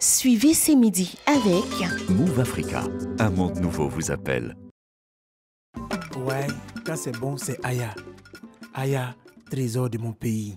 Suivez ces midis avec Move Africa, un monde nouveau vous appelle. Ouais, quand c'est bon, c'est Aya. Aya, trésor de mon pays.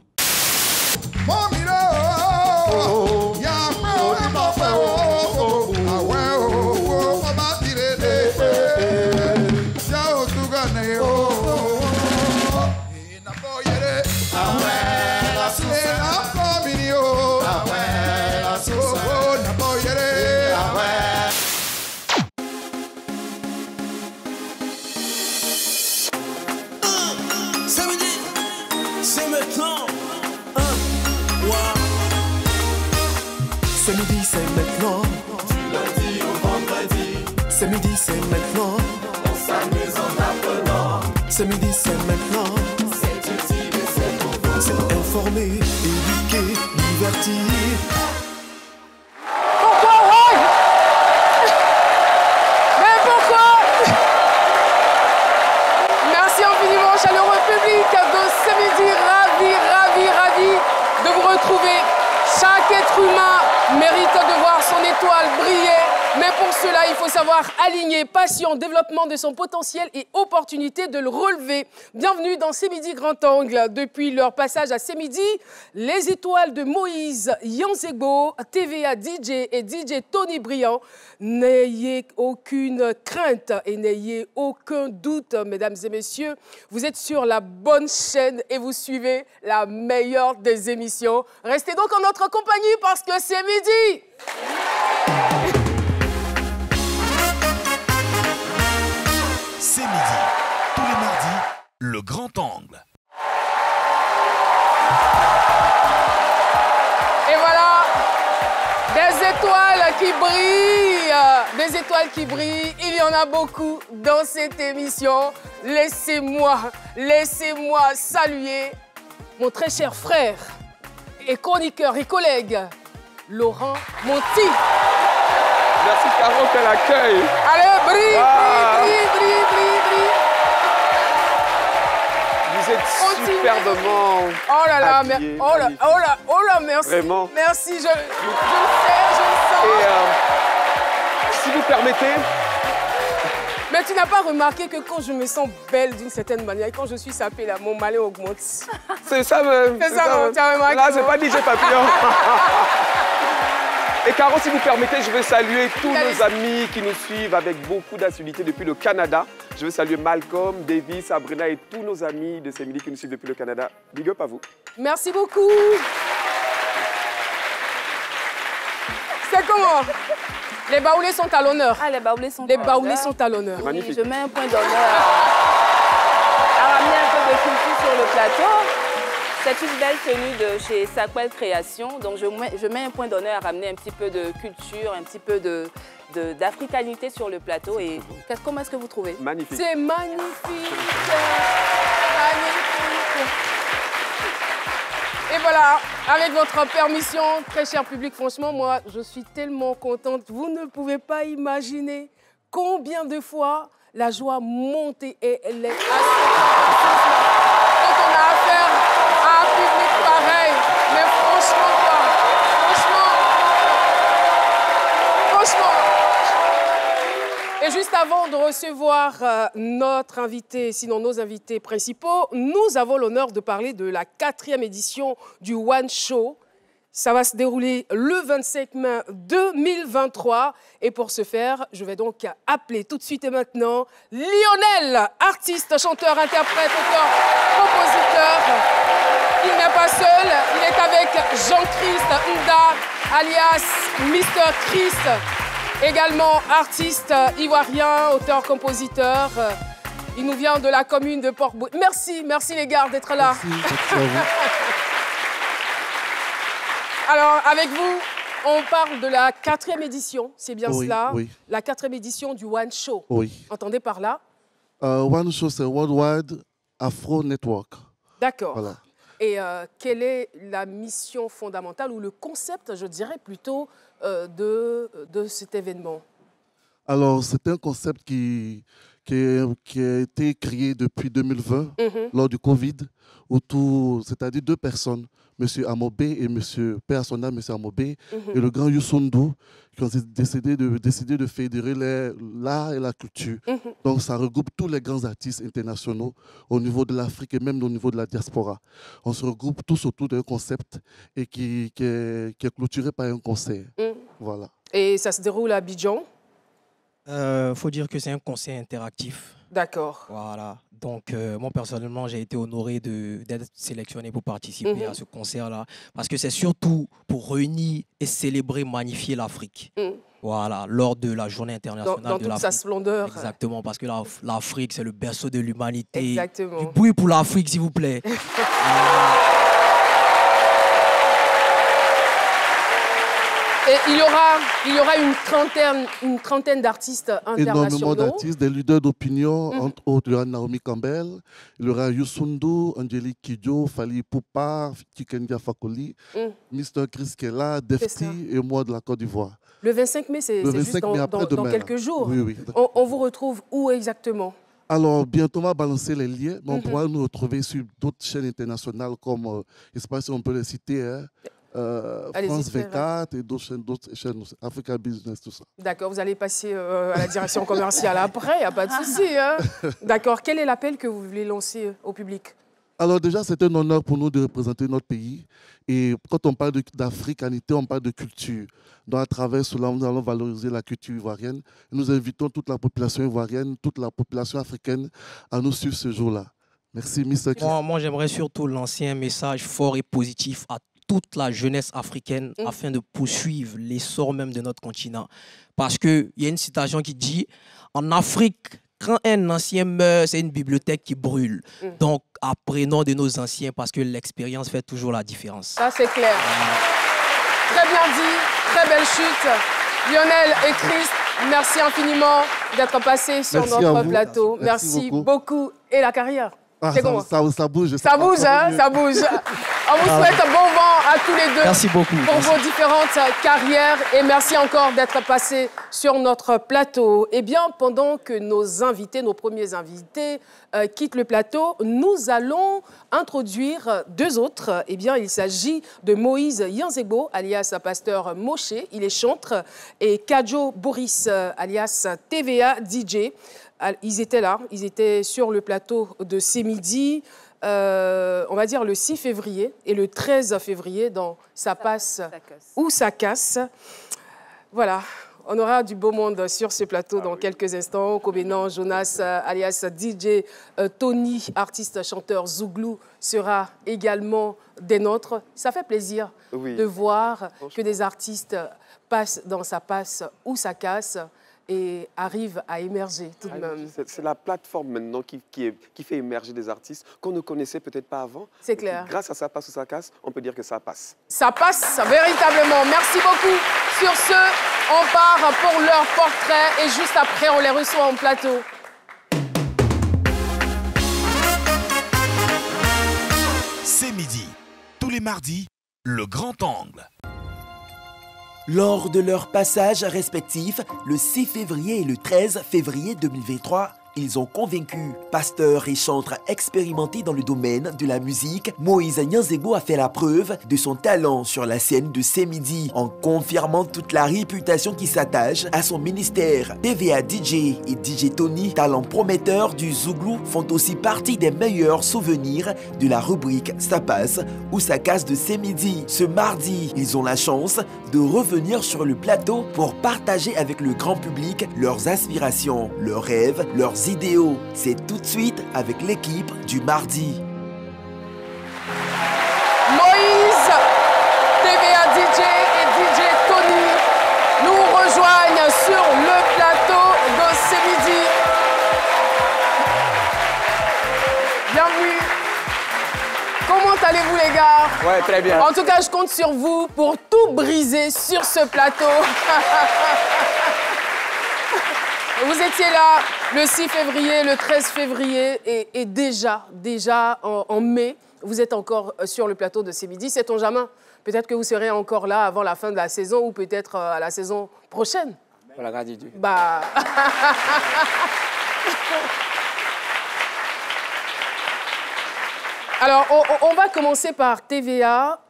Samedi, c'est maintenant. C'est midi, c'est maintenant. Du lundi au vendredi, C'est midi, c'est maintenant. on s'amuse en apprenant. C'est midi, c'est maintenant. C'est utile et c'est pour vous. C'est informer, éduquer, divertir. Mais pourquoi? Merci infiniment, chaleureux public de ce midi. Ravi de vous retrouver. Chaque être humain mérite de voir son étoile briller. Mais pour cela, il faut savoir aligner passion, développement de son potentiel et opportunité de le relever. Bienvenue dans C'est Midi Grand Angle. Depuis leur passage à C'est Midi, les étoiles de Moïse Yanzegbo, TVA DJ et DJ Tony Briand, n'ayez aucune crainte et n'ayez aucun doute, mesdames et messieurs. Vous êtes sur la bonne chaîne et vous suivez la meilleure des émissions. Restez donc en notre compagnie parce que c'est midi. C'est midi, tous les mardis, le grand angle. Et voilà, des étoiles qui brillent, il y en a beaucoup dans cette émission. Laissez-moi saluer mon très cher frère et chroniqueur et collègue, Laurent Monti. Merci Caro, quel accueil. Allez, brille. Vous êtes Continue. superbement Oh là là, habillé, merci. Vraiment. Merci, je le sens. Et si vous permettez, Mais tu n'as pas remarqué que quand je me sens belle d'une certaine manière, et quand je suis sapée, là, mon malin augmente. c'est ça même. C'est ça, même. tu as remarqué, Là, non? c'est pas DJ Papillon. Et Caro, si vous permettez, je veux saluer tous nos amis qui nous suivent avec beaucoup d'assiduité depuis le Canada. Je veux saluer Malcolm, Davis, Sabrina et tous nos amis de ces midis qui nous suivent depuis le Canada. Big up à vous. Merci beaucoup. C'est comment? Les baoulés sont à l'honneur. Ah, les baoulés sont Les à baoulés l'honneur. sont à l'honneur. Oui, Magnifique. je mets un point d'honneur à ramener un peu de culture sur le plateau. C'est une belle tenue de chez Sackwell Création. Donc, je mets un point d'honneur à ramener un petit peu de culture, un petit peu d'africanité sur le plateau. Et comment est-ce que vous trouvez? Magnifique. C'est magnifique. Et voilà, avec votre permission, très cher public, franchement, moi, je suis tellement contente. Vous ne pouvez pas imaginer combien de fois la joie monte et elle est assez... Quand on a affaire à un public pareil, mais franchement, Et juste avant de recevoir notre invité, sinon nos invités principaux, nous avons l'honneur de parler de la 4e édition du One Show. Ça va se dérouler le 25 mai 2023. Et pour ce faire, je vais donc appeler tout de suite et maintenant Lionel, artiste, chanteur, interprète, auteur, compositeur. Il n'est pas seul, il est avec Jean-Christ Nda, alias Mr. Christ. Également artiste ivoirien, auteur-compositeur. Il nous vient de la commune de Port-Bouillet. Merci les gars d'être là. Merci à vous. Alors, avec vous, on parle de la 4e édition, c'est bien Oui, cela? oui. La 4e édition du One Show. Oui. Entendez par là? One Show, c'est Worldwide Afro Network. D'accord. Voilà. Et quelle est la mission fondamentale ou le concept, je dirais plutôt, de cet événement? Alors, c'est un concept qui qui a été créé depuis 2020, lors du Covid, c'est-à-dire deux personnes, M. Amobé et M. Père à son âme, M. Amobé, et le grand Youssundou, qui ont décidé de fédérer l'art et la culture. Donc ça regroupe tous les grands artistes internationaux au niveau de l'Afrique et même au niveau de la diaspora. On se regroupe tous autour d'un concept et qui est clôturé par un concert. Voilà. Et ça se déroule à Abidjan? Faut dire que c'est un concert interactif. D'accord. Voilà. Donc, moi, personnellement, j'ai été honoré d'être sélectionné pour participer à ce concert-là. Parce que c'est surtout pour réunir et célébrer, magnifier l'Afrique. Voilà, lors de la journée internationale dans de toute l'Afrique. sa splendeur. Exactement, parce que l'Afrique, c'est le berceau de l'humanité. Exactement. Du bruit pour l'Afrique, s'il vous plaît. Et il y aura une trentaine d'artistes internationaux. Énormément d'artistes, des leaders d'opinion, entre autres, il y aura Naomi Campbell, il y aura Youssundou, Angélique Kidjo, Fally Ipupa, Tikendia Fakoli, Mr. Chris Kella, Defty et moi de la Côte d'Ivoire. Le 25 mai, c'est juste dans quelques jours. Oui, oui. On vous retrouve où exactement? Alors, bientôt, on va balancer les liens, mais on pourra nous retrouver sur d'autres chaînes internationales comme, je ne sais pas si on peut les citer, hein, France 24 et d'autres chaînes, Africa Business, tout ça. D'accord, vous allez passer à la direction commerciale après, il n'y a pas de souci. Hein. D'accord, quel est l'appel que vous voulez lancer au public? Alors déjà, c'est un honneur pour nous de représenter notre pays. Et quand on parle d'africanité, on parle de culture. Donc à travers cela, nous allons valoriser la culture ivoirienne. Nous invitons toute la population ivoirienne, toute la population africaine à nous suivre ce jour-là. Merci, Mr. Chris. Moi, j'aimerais surtout lancer un message fort et positif à toute la jeunesse africaine afin de poursuivre l'essor même de notre continent. Parce qu'il y a une citation qui dit « En Afrique, quand un ancien meurt, c'est une bibliothèque qui brûle. » Donc, apprenons de nos anciens parce que l'expérience fait toujours la différence. Ça, c'est clair. Très bien dit, très belle chute. Lionel et Chris, merci infiniment d'être passés sur notre plateau. Merci beaucoup. Et la carrière? Ça bouge. Ça bouge, hein, ça bouge. On vous souhaite un bon vent à tous les deux. Merci beaucoup. Pour vos différentes carrières. Et merci encore d'être passés sur notre plateau. Eh bien, pendant que nos invités, nos premiers invités, quittent le plateau, nous allons introduire deux autres. Eh bien, il s'agit de Moïse Yanzego, alias Pasteur Moshe. Il est chantre. Et Kadjo Boris, alias TVA DJ. Ils étaient là, ils étaient sur le plateau de C'est Midi, on va dire le 6 février et le 13 février dans Ça passe ou ça casse. Voilà, on aura du beau monde sur ce plateau dans quelques instants. Kobenan, Jonas, alias DJ Tony, artiste chanteur Zouglou, sera également des nôtres. Ça fait plaisir de voir que des artistes passent dans Ça passe ou ça casse et arrive à émerger tout de même. C'est la plateforme maintenant qui fait émerger des artistes qu'on ne connaissait peut-être pas avant. C'est clair. Grâce à Ça passe ou ça casse, on peut dire que ça passe. Ça passe véritablement. Merci beaucoup. Sur ce, on part pour leur portrait et juste après, on les reçoit en plateau. C'est Midi. Tous les mardis, le grand angle. Lors de leur passage respectif, le 6 février et le 13 février 2023, ils ont convaincu. Pasteur et chantre expérimenté dans le domaine de la musique, Moïse Yanzego a fait la preuve de son talent sur la scène de C'est Midi en confirmant toute la réputation qui s'attache à son ministère. TVA DJ et DJ Tony, talent prometteur du Zouglou, font aussi partie des meilleurs souvenirs de la rubrique Ça passe ou ça casse de C'est Midi. Ce mardi, ils ont la chance de revenir sur le plateau pour partager avec le grand public leurs aspirations, leurs rêves, leurs idéaux. C'est tout de suite avec l'équipe du mardi. Moïse, TVA DJ et DJ Tony nous rejoignent sur le plateau de C'est Midi. Bienvenue. Comment allez-vous les gars? Ouais, très bien. En tout cas, je compte sur vous pour tout briser sur ce plateau. Vous étiez là le 6 février, le 13 février et déjà en mai, vous êtes encore sur le plateau de C'est Midi. Sait-on jamais? Peut-être que vous serez encore là avant la fin de la saison ou peut-être à la saison prochaine. Pour la grâce de Dieu. Bah... Alors, on va commencer par TVA,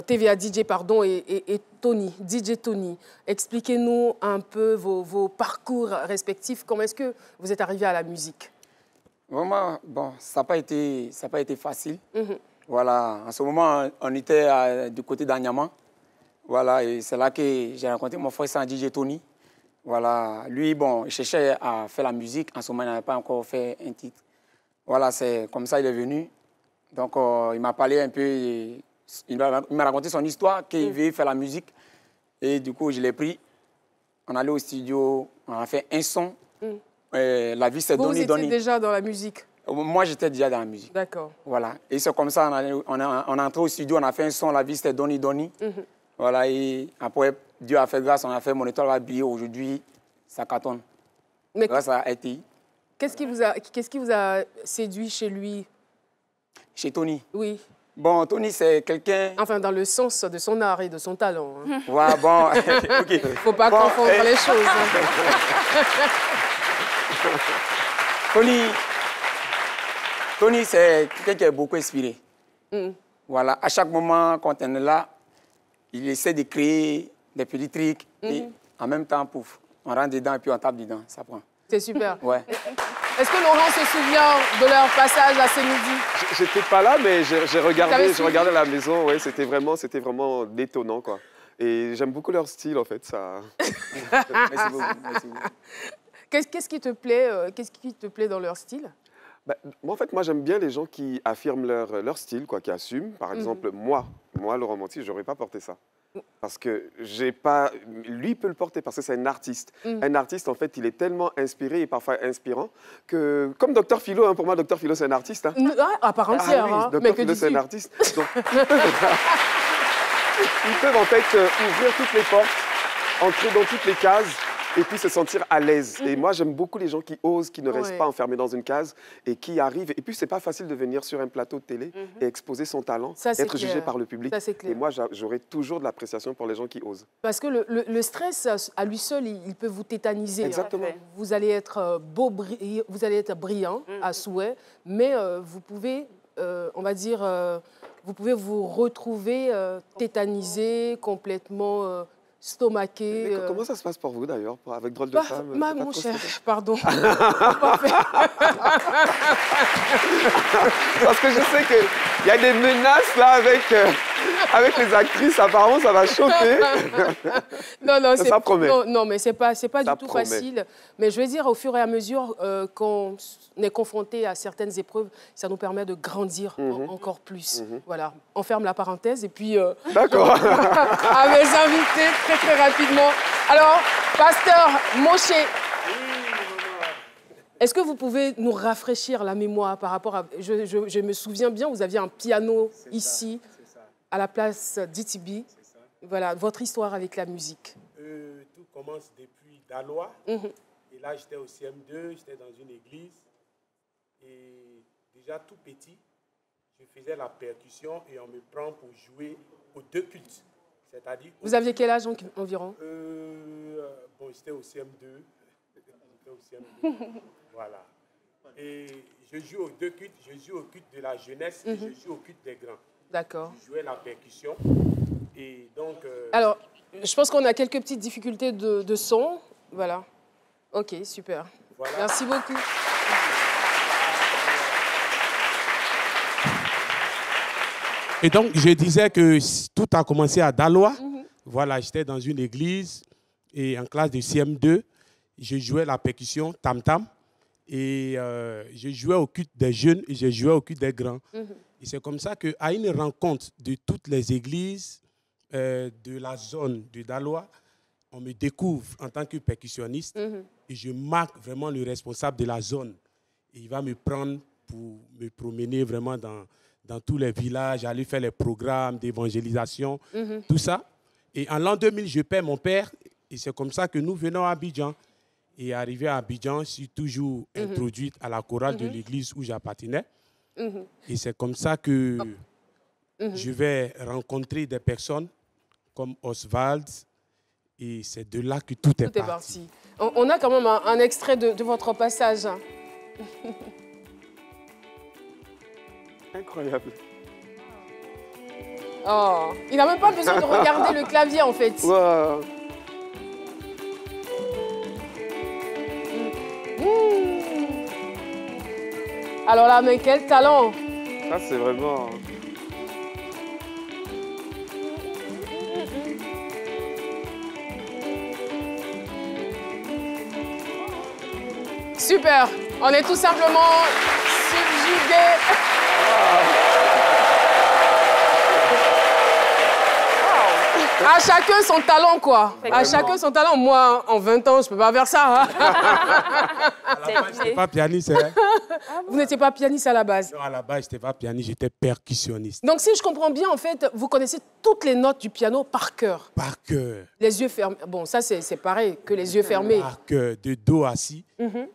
TVA DJ, pardon, et Tony, DJ Tony. Expliquez-nous un peu vos parcours respectifs. Comment est-ce que vous êtes arrivé à la musique? Vraiment, bon, ça n'a pas été facile. Voilà, en ce moment, on était du côté d'Anyama. Voilà, et c'est là que j'ai rencontré mon frère, c'est DJ Tony. Voilà, lui, bon, il cherchait à faire la musique. En ce moment, il n'avait pas encore fait un titre. Voilà, c'est comme ça qu'il est venu. Donc, il m'a parlé un peu, il m'a raconté son histoire, qu'il veut faire la musique. Et du coup, je l'ai pris. On est allé au studio, on a fait un son. La vie s'est donnée. Vous étiez déjà dans la musique? Moi, j'étais déjà dans la musique. D'accord. Voilà. Et c'est comme ça, on est entré au studio, on a fait un son, la vie s'est donnée. Voilà. Et après, Dieu a fait grâce, on a fait Mon étoile va briller. Aujourd'hui, ça cartonne. Mais grâce à RTI. Qu'est-ce qui vous a séduit chez lui? Chez Tony? Oui. Bon, Tony, c'est quelqu'un... Enfin, dans le sens de son art et de son talent. Hein. Ouais, bon, OK. Il ne faut pas confondre les choses. Tony, c'est quelqu'un qui est beaucoup inspiré. Voilà, à chaque moment, quand on est là, il essaie de créer des petits trucs. Et en même temps, pouf, on rentre dedans et puis on tape dedans. Ça prend. C'est super. Ouais. Est-ce que Laurent se souvient de leur passage à ce midi? J'étais pas là, mais j'ai regardé à la maison. Ouais, c'était vraiment détonnant, quoi. Et j'aime beaucoup leur style, en fait. Ça... Merci beaucoup. Merci beaucoup. Qu'est-ce qui te plaît dans leur style? En fait, moi, j'aime bien les gens qui affirment leur style, quoi, qui assument. Par exemple, moi, Laurent Monti, je n'aurais pas porté ça. Parce que j'ai pas... Lui peut le porter parce que c'est un artiste. Un artiste, en fait, il est tellement inspiré et parfois inspirant que... Comme Dr Philo, hein, pour moi, Dr Philo, c'est un artiste. Hein. À part entière. Oui, hein. Dr Philo, c'est un artiste. Donc, ils peuvent, en fait, ouvrir toutes les portes, entrer dans toutes les cases et puis se sentir à l'aise. Et moi, j'aime beaucoup les gens qui osent, qui ne restent pas enfermés dans une case et qui arrivent. Et puis, c'est pas facile de venir sur un plateau de télé et exposer son talent, être jugé par le public. Ça, et moi, j'aurais toujours de l'appréciation pour les gens qui osent. Parce que le stress, à lui seul, il peut vous tétaniser. Exactement. Hein. Vous allez être vous allez être brillant à souhait, mais vous pouvez, on va dire, vous pouvez vous retrouver tétanisé, complètement... stomaqué. Comment ça se passe pour vous d'ailleurs, avec Drôle de Femme? Mon cher, pardon. Parce que je sais qu'il y a des menaces là avec les actrices, apparemment ça va chauffer. Ça promet. Non, mais c'est pas du tout facile. Mais je vais dire, au fur et à mesure qu'on est confronté à certaines épreuves, ça nous permet de grandir encore plus. Voilà, on ferme la parenthèse et puis... D'accord. À mes invités, très rapidement. Alors, Pasteur Moshe, est-ce que vous pouvez nous rafraîchir la mémoire par rapport à... Je me souviens bien, vous aviez un piano ici, à la place d'ITB. Voilà, votre histoire avec la musique. Tout commence depuis Dalois. Et là, j'étais au CM2, j'étais dans une église. Et déjà tout petit, je faisais la percussion et on me prend pour jouer aux deux cultes. C'est-à-dire... Vous aviez quel âge environ? Bon, j'étais au CM2. Voilà. Et je joue aux deux cultes. Je joue au culte de la jeunesse et je joue au culte des grands. D'accord. Je jouais la percussion. Et donc... Alors, je pense qu'on a quelques petites difficultés de son. Voilà. OK, super. Voilà. Merci beaucoup. Et donc, je disais que tout a commencé à Dalois. Voilà, j'étais dans une église et en classe de CM2, je jouais la percussion tam-tam et je jouais au culte des jeunes et je jouais au culte des grands. Et c'est comme ça qu'à une rencontre de toutes les églises de la zone de Dalois, on me découvre en tant que percussionniste et je marque vraiment le responsable de la zone. Et il va me prendre pour me promener vraiment dans tous les villages, aller faire les programmes d'évangélisation, tout ça. Et en l'an 2000, je perds mon père et c'est comme ça que nous venons à Abidjan. Et arrivé à Abidjan, je suis toujours introduite à la chorale de l'église où j'appartenais. Et c'est comme ça que je vais rencontrer des personnes comme Oswald. Et c'est de là que tout est parti. On a quand même un extrait de votre passage. Incroyable. Oh, il n'a même pas besoin de regarder le clavier en fait. Wow. Alors là, mais quel talent! Ça, c'est vraiment... Super! On est tout simplement subjugués. À chacun son talent, quoi. À chacun son talent. Moi, en 20 ans, je ne peux pas faire ça. Hein. Je n'étais pas pianiste. Hein. Vous n'étiez pas pianiste à la base? Non, à la base, je n'étais pas pianiste, j'étais percussionniste. Donc, si je comprends bien, en fait, vous connaissez toutes les notes du piano par cœur. Par cœur. Les yeux fermés. Bon, ça, c'est pareil que les yeux fermés. Par cœur, de Do à Si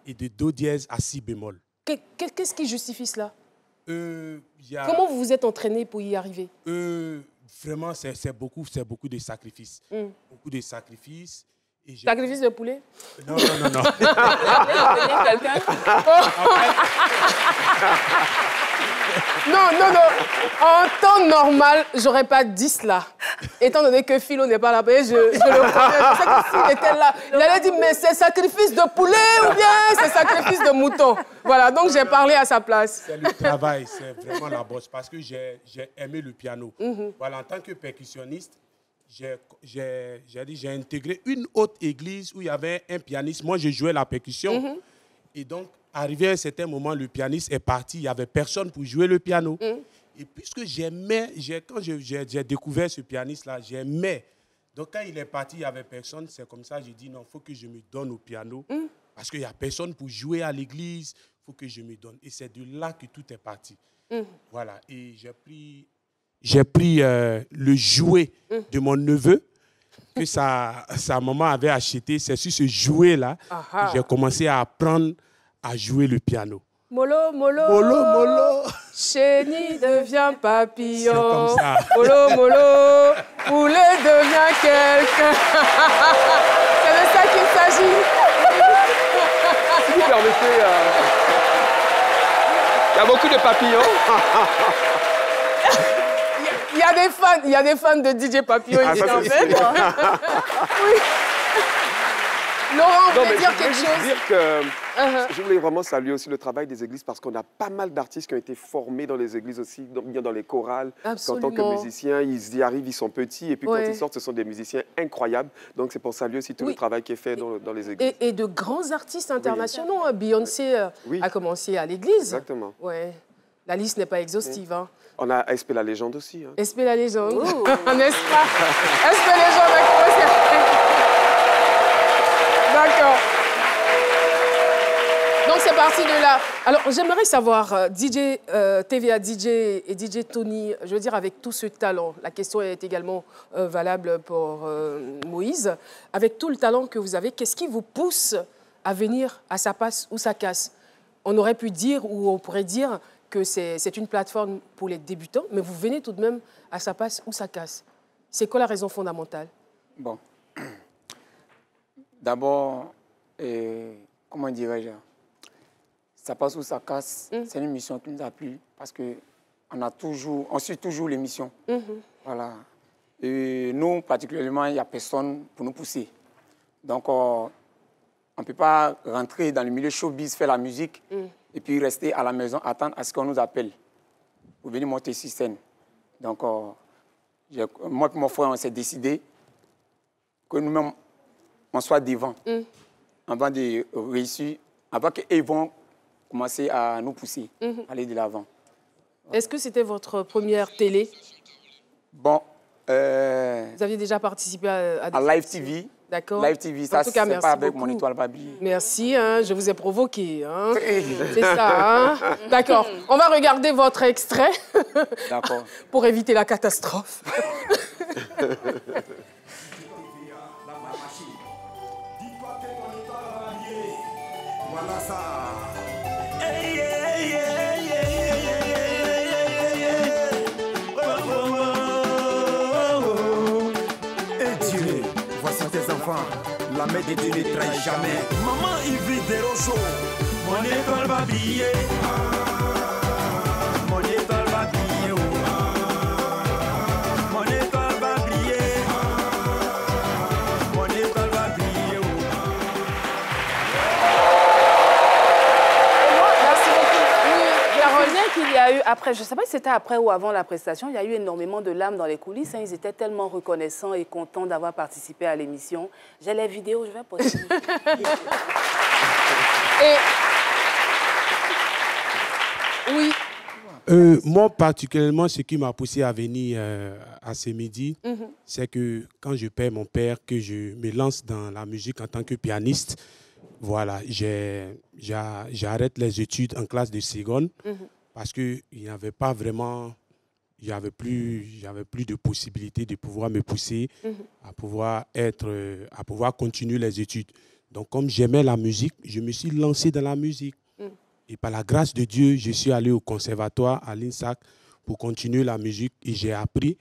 et de Do dièse à Si bémol. Qu'est-ce qui justifie cela? Y a... Comment vous vous êtes entraîné pour y arriver? Vraiment, c'est beaucoup de sacrifices. Beaucoup de sacrifices. Et sacrifice de poulet? Non, non, non, non. Non, non, non. En temps normal, j'aurais pas dit cela. Étant donné que Philo n'est pas là, je le connais. Je sais que s'il était là, il allait dire, mais c'est sacrifice de poulet ou bien c'est sacrifice de mouton. Voilà, donc j'ai parlé à sa place. C'est le travail, c'est vraiment la bosse, parce que j'ai aimé le piano. Voilà, en tant que percussionniste, j'ai intégré une autre église où il y avait un pianiste. Moi, je jouais la percussion. Et donc, arrivé à un certain moment, le pianiste est parti. Il n'y avait personne pour jouer le piano. Et puisque j'aimais, quand j'ai découvert ce pianiste-là, j'aimais. Donc, quand il est parti, il n'y avait personne. C'est comme ça que j'ai dit, non, il faut que je me donne au piano. Parce qu'il n'y a personne pour jouer à l'église. Il faut que je me donne. Et c'est de là que tout est parti. Voilà. Et j'ai pris le jouet de mon neveu que sa maman avait acheté. C'est sur ce jouet-là que j'ai commencé à apprendre à jouer le piano. Molo, molo, molo, molo. Chenille devient papillon. C'est comme ça. Molo, molo, poulet devient quelqu'un. C'est de ça qu'il s'agit. Si vous permettez, il y a beaucoup de papillons. Il y a des fans de DJ Papillon ici, en fait. Oui. Laurent, vous voulez dire quelque chose? Je voulais vraiment saluer aussi le travail des églises parce qu'on a pas mal d'artistes qui ont été formés dans les églises aussi, donc bien dans les chorales. Absolument. En tant que musiciens, ils y arrivent, ils sont petits et puis quand ils sortent, ce sont des musiciens incroyables. Donc c'est pour saluer aussi tout le travail qui est fait dans les églises. Et de grands artistes internationaux. Hein. Beyoncé a commencé à l'église. Exactement. Ouais. La liste n'est pas exhaustive. Hein. On a SP La Légende aussi. Hein. SP La Légende. N'est-ce pas? SP La Légende a commencé à... D'accord. Donc c'est parti de là. Alors j'aimerais savoir, DJ TVA, DJ et DJ Tony, je veux dire avec tout ce talent, la question est également valable pour Moïse, avec tout le talent que vous avez, qu'est-ce qui vous pousse à venir à Ça passe ou ça casse? On aurait pu dire ou on pourrait dire que c'est une plateforme pour les débutants, mais vous venez tout de même à Ça passe ou ça casse. C'est quoi la raison fondamentale? Bon. D'abord, comment dirais-je? Ça passe ou ça casse, c'est une mission qui nous a plu parce qu'on suit toujours l'émission. Voilà. Et nous, particulièrement, il n'y a personne pour nous pousser. Donc, on ne peut pas rentrer dans le milieu showbiz, faire la musique et puis rester à la maison, attendre à ce qu'on nous appelle pour venir monter sur scène. Donc, moi et mon frère, on s'est décidé que nous-mêmes, on soit devant, avant de réussir, avant qu'ils vont commencer à nous pousser, aller de l'avant. Est-ce que c'était votre première télé? Bon. Vous aviez déjà participé à Live TV. D'accord. Live TV, ça, c'est pas avec mon étoile pas briller. Merci, hein, je vous ai provoqué. Hein. C'est ça. Hein. D'accord. On va regarder votre extrait. D'accord. Pour éviter la catastrophe. Voilà ça. Et Dieu, voici tes enfants. La main de Dieu ne trahit jamais. Maman Ivry Desrochaux, mon étoile va briller. Mon étoile va briller. Mon étoile va briller. Mon étoile va briller. Merci beaucoup. Oui, je reviens qu'il y a eu, après, je ne sais pas si c'était après ou avant la prestation, il y a eu énormément de larmes dans les coulisses. Hein. Ils étaient tellement reconnaissants et contents d'avoir participé à l'émission. J'ai les vidéos, je vais poster. Et... Oui. Moi, particulièrement, ce qui m'a poussé à venir à ce midi, c'est que quand je perds mon père, que je me lance dans la musique en tant que pianiste, voilà, j'arrête les études en classe de seconde parce qu'il n'y avait pas vraiment, j'avais plus de possibilité de pouvoir me pousser à pouvoir continuer les études. Donc, comme j'aimais la musique, je me suis lancé dans la musique. Et par la grâce de Dieu, je suis allé au conservatoire à l'INSAC pour continuer la musique et j'ai appris.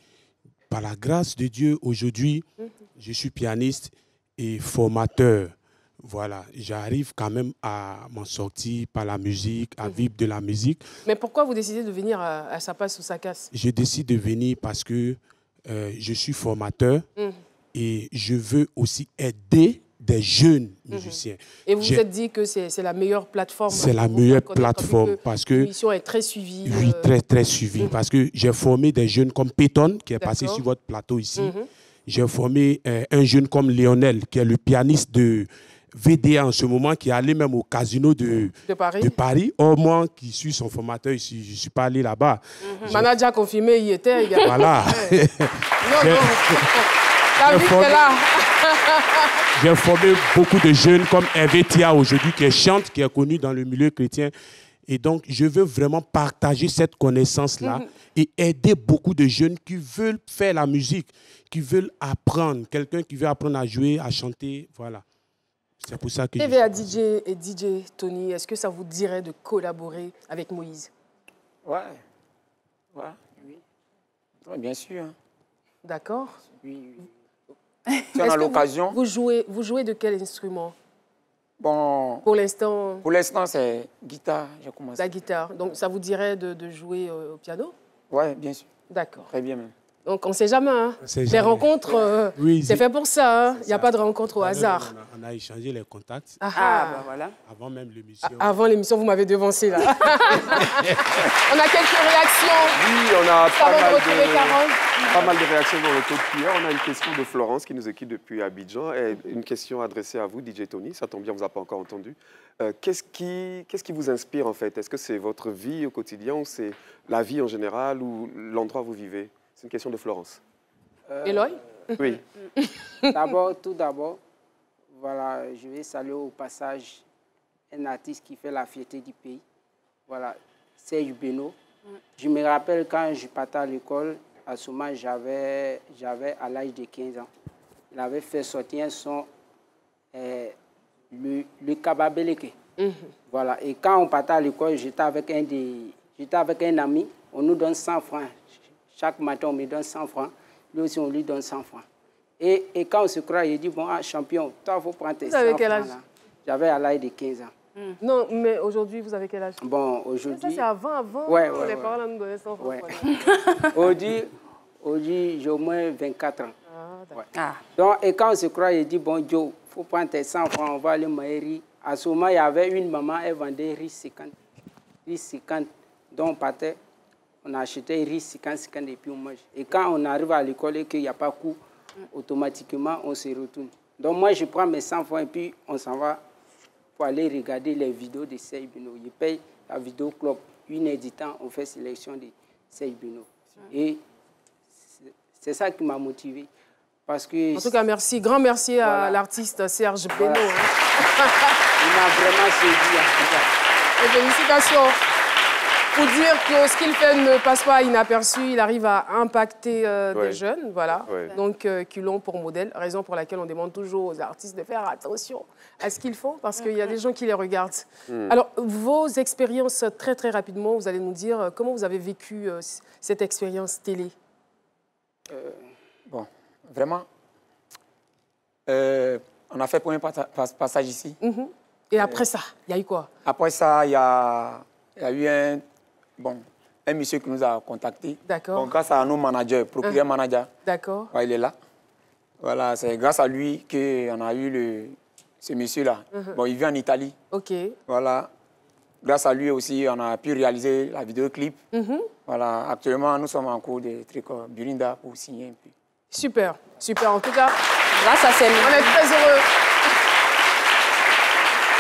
Par la grâce de Dieu, aujourd'hui, je suis pianiste et formateur. Voilà, j'arrive quand même à m'en sortir par la musique, à vivre de la musique. Mais pourquoi vous décidez de venir à Sapas ou Sakas? Je décide de venir parce que je suis formateur et je veux aussi aider des jeunes musiciens. Et vous vous êtes dit que c'est la meilleure plateforme? C'est la meilleure plateforme parce que l'émission est très suivie. Oui, très suivie. Parce que j'ai formé des jeunes comme Péton, qui est passé sur votre plateau ici. J'ai formé un jeune comme Lionel, qui est le pianiste de VDA en ce moment, qui est allé même au casino de Paris. Or, moi, qui suis son formateur ici, je ne suis pas allé là-bas. Manager confirmé, il était également. Voilà. J'ai formé beaucoup de jeunes comme Hervé Tia aujourd'hui, qui chante, qui est connu dans le milieu chrétien. Et donc, je veux vraiment partager cette connaissance-là et aider beaucoup de jeunes qui veulent faire la musique, qui veulent apprendre. Quelqu'un qui veut apprendre à jouer, à chanter, voilà. C'est pour ça que TVA DJ et DJ Tony, est-ce que ça vous dirait de collaborer avec Moïse? Ouais. Oui. Ouais, bien sûr. D'accord. Oui. Si on a l'occasion. Vous jouez de quel instrument? Bon. Pour l'instant. Pour l'instant, c'est guitare. J'ai commencé. La guitare. Donc, ça vous dirait de jouer au piano? Oui, bien sûr. D'accord. Très bien même. Donc, on ne sait jamais. Hein. Les rencontres, c'est fait pour ça. Hein. Il n'y a pas de rencontre au hasard. On a échangé les contacts. Bah voilà. Avant même l'émission. Avant l'émission, vous m'avez devancé là. On a quelques réactions. Oui, on a pas mal de réactions dans le code QR. On a une question de Florence qui nous écoute depuis Abidjan. Et une question adressée à vous, DJ Tony. Ça tombe bien, on ne vous a pas encore entendu. Qu'est-ce qui vous inspire en fait? Est-ce que c'est votre vie au quotidien ou c'est la vie en général ou l'endroit où vous vivez? C'est une question de Florence. Eloy? Oui. Tout d'abord, voilà, je vais saluer au passage un artiste qui fait la fierté du pays. Voilà, Serge Beno. Je me rappelle quand je partais à l'école, à ce moment, j'avais à l'âge de 15 ans. Il avait fait sortir un son, le Kababeleke. Voilà, et quand on partait à l'école, j'étais avec un ami, on nous donne 100 francs. Chaque matin, on me donne 100 francs. Lui aussi, on lui donne 100 francs. Et quand on se croit, il dit, bon, champion, toi, il faut prendre tes 100 francs. Vous avez quel âge? J'avais à l'âge de 15 ans. Non, mais aujourd'hui, vous avez quel âge? Bon, aujourd'hui... Ça, c'est avant. Ouais, les parents nous donnaient 100 francs. Ouais. Aujourd'hui, j'ai au moins 24 ans. Donc, et quand on se croit, il dit, bon, Joe, il faut prendre tes 100 francs, on va aller manger riz. À ce moment, il y avait une maman, elle vendait riz 50. Riz 50. Donc, on partait. On achetait riz 50 et puis on mange. Et quand on arrive à l'école et qu'il n'y a pas cours, automatiquement, on se retourne. Donc moi, je prends mes 100 francs et puis on s'en va pour aller regarder les vidéos de Serge Beno. Je paye la vidéo club. Une heure du temps, on fait sélection de Serge Beno. Et c'est ça qui m'a motivé. Parce que... En tout cas, merci. Grand merci à l'artiste Serge Beno. Il m'a vraiment séduit en tout cas. Et félicitations. Pour dire que ce qu'il fait ne passe pas inaperçu, il arrive à impacter des jeunes, voilà. Donc, qui l'ont pour modèle, raison pour laquelle on demande toujours aux artistes de faire attention à ce qu'ils font, parce qu'il y a des gens qui les regardent. Alors, vos expériences, très très rapidement, vous allez nous dire comment vous avez vécu cette expérience télé. Bon, vraiment, on a fait le premier passage ici. Et après ça, il y a eu quoi? Après ça, il y a eu un monsieur qui nous a contactés. D'accord. Bon, grâce à nos managers, procureur manager. D'accord. Ouais, il est là. Voilà, c'est grâce à lui qu'on a eu ce monsieur-là. Bon, il vit en Italie. OK. Voilà. Grâce à lui aussi, on a pu réaliser la vidéoclip. Voilà. Actuellement, nous sommes en cours de trucs Burinda pour signer un peu. Super, super. En tout cas, grâce à ces on est très heureux.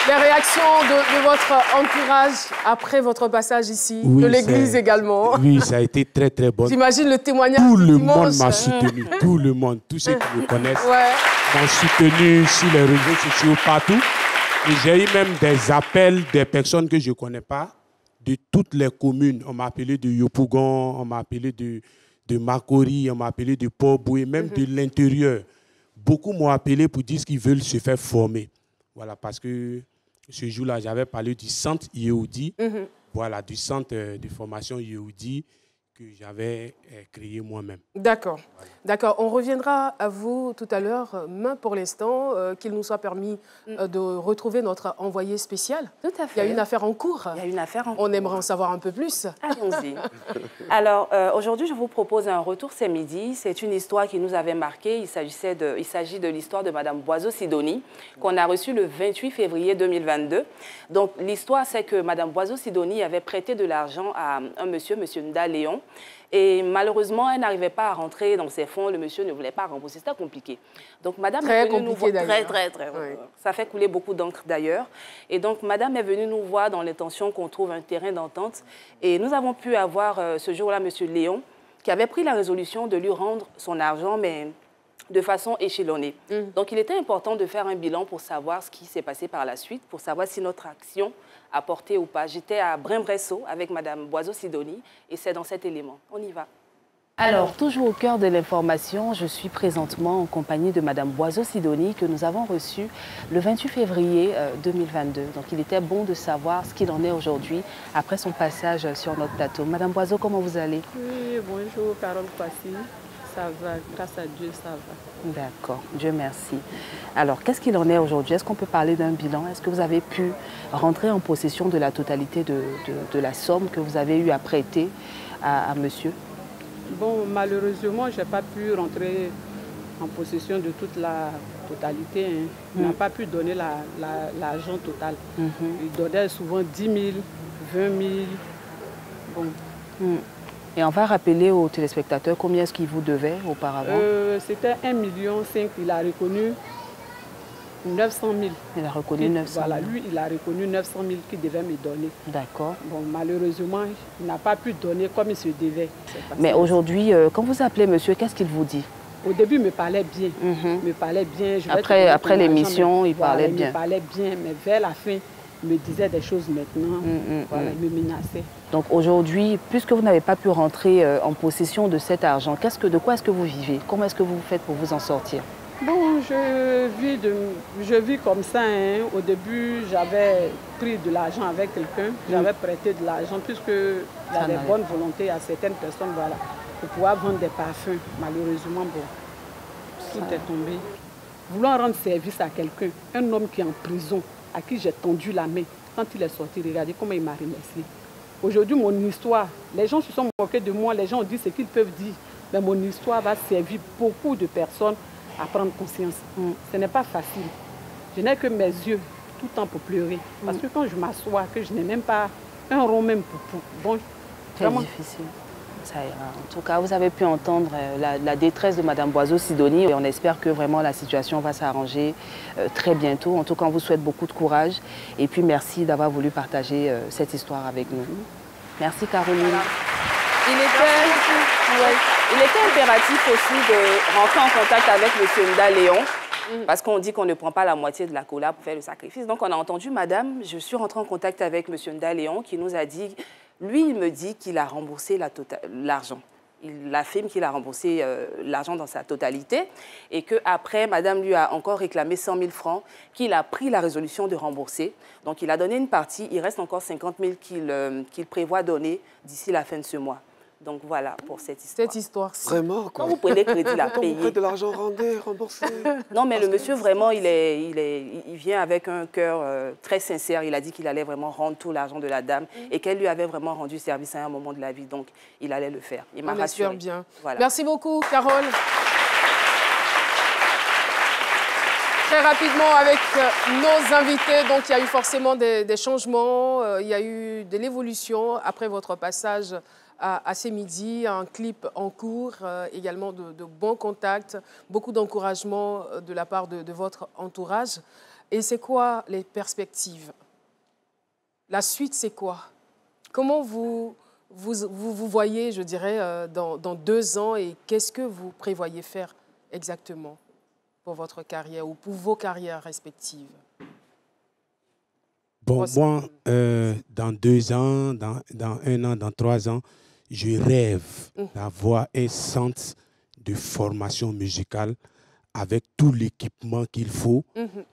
Les réactions de votre entourage après votre passage ici, de l'église également. Oui, ça a été très, très bon. J'imagine le témoignage. Tout le monde m'a soutenu. Tout le monde, tous ceux qui me connaissent m'ont soutenu sur les réseaux sociaux, partout. Et j'ai eu même des appels des personnes que je ne connais pas, de toutes les communes. On m'a appelé de Yopougon, on m'a appelé de Makori, on m'a appelé de Port-Boué, même de l'intérieur. Beaucoup m'ont appelé pour dire qu'ils veulent se faire former. Voilà, parce que ce jour-là, j'avais parlé du centre Yehudi, voilà, du centre de formation Yehudi que j'avais créé moi-même. D'accord, d'accord. On reviendra à vous tout à l'heure, mais pour l'instant, qu'il nous soit permis de retrouver notre envoyé spécial. Tout à fait. Il y a une affaire en cours. Il y a une affaire en cours. On aimerait en savoir un peu plus. Allons-y. Alors, aujourd'hui, je vous propose un retour ce midi. C'est une histoire qui nous avait marqué. Il s'agit de l'histoire de Mme Boiseau-Sidonie, qu'on a reçue le 28 février 2022. Donc, l'histoire, c'est que Mme Boiseau-Sidonie avait prêté de l'argent à un monsieur, M. Nda Léon. Et malheureusement, elle n'arrivait pas à rentrer dans ses fonds. Le monsieur ne voulait pas rembourser. C'était compliqué. Donc, madame très est venue nous voir. Très. Oui. Ça fait couler beaucoup d'encre d'ailleurs. Et donc, madame est venue nous voir dans l'intention qu'on trouve un terrain d'entente. Et nous avons pu avoir ce jour-là M. Léon, qui avait pris la résolution de lui rendre son argent, mais de façon échelonnée. Donc, il était important de faire un bilan pour savoir ce qui s'est passé par la suite, pour savoir si notre action a porté ou pas. J'étais à Brin-Bresso avec Mme Boiseau-Sidonie et c'est dans cet élément. On y va. Alors, toujours au cœur de l'information, je suis présentement en compagnie de Mme Boiseau-Sidonie que nous avons reçue le 28 février 2022. Donc, il était bon de savoir ce qu'il en est aujourd'hui après son passage sur notre plateau. Mme Boiseau, comment vous allez? Oui, bonjour, Carole Passy. Ça va, grâce à Dieu, ça va. D'accord, Dieu merci. Alors, qu'est-ce qu'il en est aujourd'hui? Est-ce qu'on peut parler d'un bilan? Est-ce que vous avez pu rentrer en possession de la totalité de la somme que vous avez eu à prêter à monsieur? Bon, malheureusement, je n'ai pas pu rentrer en possession de toute la totalité. Il n'a pas pu donner l'argent total. Il donnait souvent 10 000, 20 000. Bon. Et on va rappeler aux téléspectateurs combien est-ce qu'il vous devait auparavant? C'était 1,5 million. Il a reconnu 900 000. Il a reconnu 900 000. Voilà, lui, il a reconnu 900 000 qu'il devait me donner. D'accord. Bon, malheureusement, il n'a pas pu donner comme il se devait. Mais aujourd'hui, quand vous appelez monsieur, qu'est-ce qu'il vous dit? Au début, il me parlait bien. Me parlait bien. Après l'émission, il parlait bien. Il me parlait bien, mais vers la fin, il me disait des choses maintenant. Voilà, il me menaçait. Donc aujourd'hui, puisque vous n'avez pas pu rentrer en possession de cet argent, de quoi est-ce que vous vivez? Comment est-ce que vous faites pour vous en sortir? Bon, je vis comme ça. Au début, j'avais pris de l'argent avec quelqu'un. J'avais prêté de l'argent puisque j'avais bonne volonté à certaines personnes, voilà, pour pouvoir vendre des parfums. Malheureusement, bon, tout est tombé. Vouloir rendre service à quelqu'un, un homme qui est en prison, à qui j'ai tendu la main, quand il est sorti, regardez comment il m'a remercié. Aujourd'hui, mon histoire, les gens se sont moqués de moi, les gens ont dit ce qu'ils peuvent dire, mais mon histoire va servir beaucoup de personnes à prendre conscience. Ce n'est pas facile. Je n'ai que mes yeux tout le temps pour pleurer. Parce que quand je m'assois, que je n'ai même pas un rond même pour... Bon, c'est difficile. Ça ira. En tout cas, vous avez pu entendre la détresse de Mme Boiseau-Sidonie et on espère que vraiment la situation va s'arranger très bientôt. En tout cas, on vous souhaite beaucoup de courage et puis merci d'avoir voulu partager cette histoire avec nous. Merci Caroline. Voilà. Il était impératif aussi de rentrer en contact avec M. Nda Léon parce qu'on dit qu'on ne prend pas la moitié de la cola pour faire le sacrifice. Donc on a entendu madame, je suis rentrée en contact avec M. Nda Léon qui nous a dit, lui il me dit qu'il a remboursé l'argent. Il affirme qu'il a remboursé l'argent dans sa totalité et qu'après, madame lui a encore réclamé 100 000 francs qu'il a pris la résolution de rembourser. Donc il a donné une partie, il reste encore 50 000 qu'il prévoit donner d'ici la fin de ce mois. Donc voilà pour cette histoire. Cette histoire. Vraiment, quoi. Quand vous prenez crédit, la Quand payez. vous prenez de l'argent, rendez, remboursez. Non, mais le monsieur, vraiment, il vient avec un cœur très sincère. Il a dit qu'il allait vraiment rendre tout l'argent de la dame et qu'elle lui avait vraiment rendu service à un moment de la vie. Donc, il allait le faire. Il m'a rassuré. On espère bien. Voilà. Merci beaucoup, Carole. Très rapidement, avec nos invités, donc il y a eu forcément des changements, il y a eu de l'évolution après votre passage à ces midis, un clip en cours, également de bons contacts, beaucoup d'encouragement de la part de votre entourage. Et c'est quoi les perspectives? La suite, c'est quoi? Comment vous voyez, je dirais, dans 2 ans et qu'est-ce que vous prévoyez faire exactement pour votre carrière ou pour vos carrières respectives? Bon, moi, dans 2 ans, dans 1 an, dans 3 ans, je rêve d'avoir un centre de formation musicale avec tout l'équipement qu'il faut,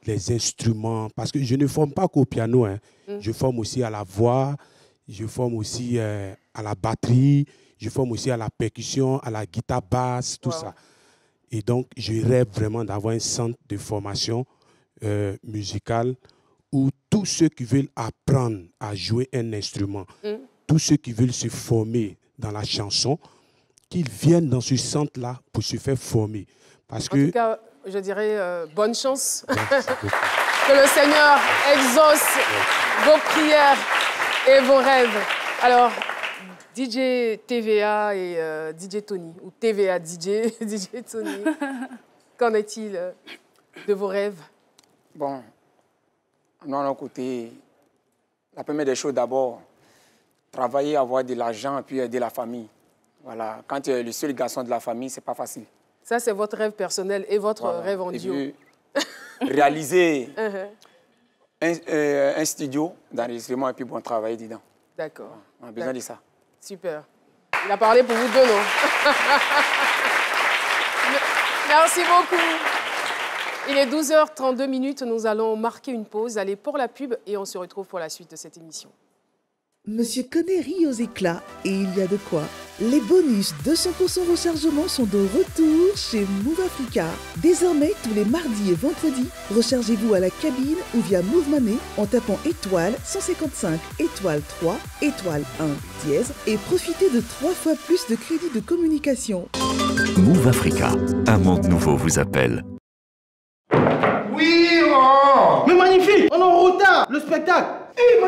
les instruments, parce que je ne forme pas qu'au piano, hein. Je forme aussi à la voix, je forme aussi à la batterie, je forme aussi à la percussion, à la guitare basse, tout ça. Et donc, je rêve vraiment d'avoir un centre de formation musicale où tous ceux qui veulent apprendre à jouer un instrument, tous ceux qui veulent se former dans la chanson, qu'ils viennent dans ce centre-là pour se faire former. Parce en tout cas, je dirais bonne chance. Que le Seigneur exauce vos prières et vos rêves. Alors, DJ TVA et DJ Tony, ou TVA DJ, DJ Tony, qu'en est-il de vos rêves? Bon, nous, à nos côtés, la première des choses d'abord, travailler, avoir de l'argent, puis aider la famille. Voilà, quand tu es le seul garçon de la famille, c'est pas facile. Ça, c'est votre rêve personnel et votre rêve en duo. Réaliser un studio d'enregistrement et puis bon, travailler dedans. D'accord. On a besoin de ça. Super. Il a parlé pour vous deux, non? Merci beaucoup. Il est 12h32, nous allons marquer une pause, aller pour la pub et on se retrouve pour la suite de cette émission. Monsieur Connery rit aux éclats et il y a de quoi. Les bonus 200% rechargement sont de retour chez Move Africa. Désormais, tous les mardis et vendredis, rechargez-vous à la cabine ou via Move Money en tapant étoile 155 étoile 3 étoile 1 dièse et profitez de 3 fois plus de crédits de communication. Move Africa, un monde nouveau vous appelle. Oui, oh! Mais magnifique! On est en retard! Le spectacle! Hé,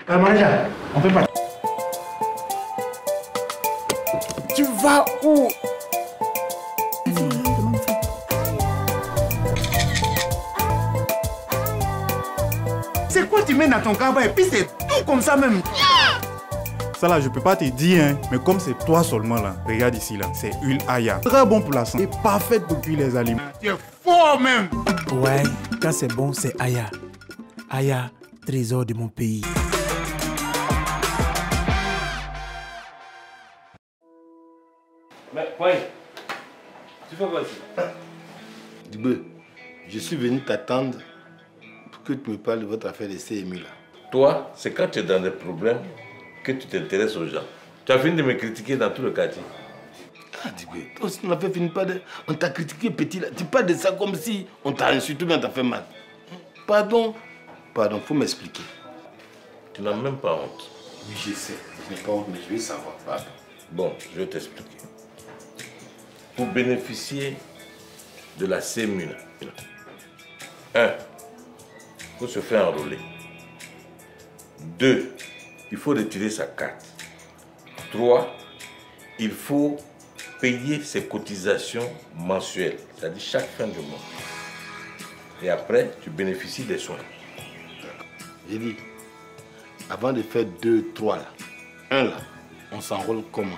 manager, on fait pas. Tu vas où? C'est quoi tu mets dans ton cabas et puis c'est tout comme ça même? Ça là, je peux pas te dire, hein, mais comme c'est toi seulement là, regarde ici là, c'est huile Aya. Très bon pour la santé, parfaite pour cuire les aliments. Tu es fort même! Ouais, quand c'est bon, c'est Aya. Aya, trésor de mon pays. Mais, ouais, tu fais quoi ici? Dibé, je suis venu t'attendre pour que tu me parles de votre affaire de CMU là. Toi, c'est quand tu es dans des problèmes que tu t'intéresses aux gens. Tu as fini de me critiquer dans tout le quartier. Ah, Dibé, toi aussi, on a fait fini pas de... On t'a critiqué petit là. Tu parles de ça comme si on t'a insulté ou bien t'as fait mal. Pardon. Pardon, faut m'expliquer. Tu n'as même pas honte. Oui, je sais. Je n'ai pas honte, mais je vais savoir. Pardon. Bon, je vais t'expliquer. Pour bénéficier de la CMU, 1, il faut se faire enrôler. 2, il faut retirer sa carte. 3, il faut payer ses cotisations mensuelles, c'est-à-dire chaque fin de mois. Et après, tu bénéficies des soins. J'ai dit, avant de faire 2, 3 là, 1 là, on s'enrôle comment?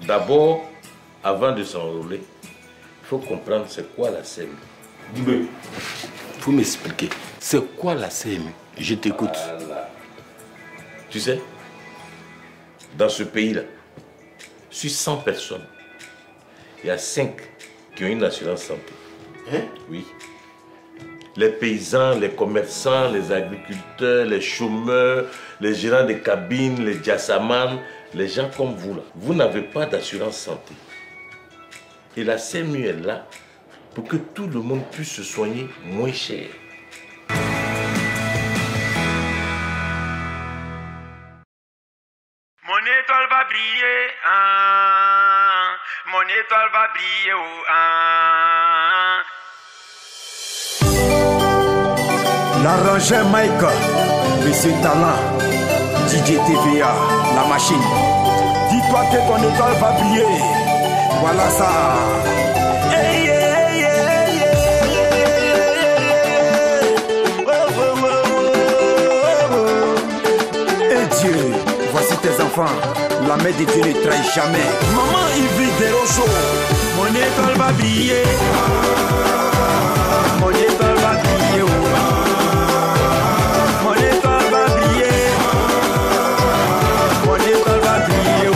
D'abord, avant de s'enrôler, il faut comprendre c'est quoi la CMU. Dibé, il faut m'expliquer. C'est quoi la CMU? Je t'écoute. Voilà. Tu sais, dans ce pays-là, sur 100 personnes, il y a 5 qui ont une assurance santé. Hein? Oui. Les paysans, les commerçants, les agriculteurs, les chômeurs, les gérants de cabines, les diassamans, les gens comme vous, là, vous n'avez pas d'assurance santé. Et la CMU est là pour que tout le monde puisse se soigner moins cher. Mon étoile va briller, ah. Mon étoile va briller, oh, ah. L'arrangeur Mike, Monsieur Talent, DJ TVA, la machine. Dis-toi que ton étoile va briller. Voilà ça. Hey, yeah, yeah, yeah, yeah, yeah. Oh, oh, oh, oh, oh. Et Dieu, voici tes enfants. La main de Dieu ne trahit jamais. Maman Yves Derocho, mon étoile va briller. Mon étoile va briller, oh. Mon étoile va briller. Mon étoile va briller, oh.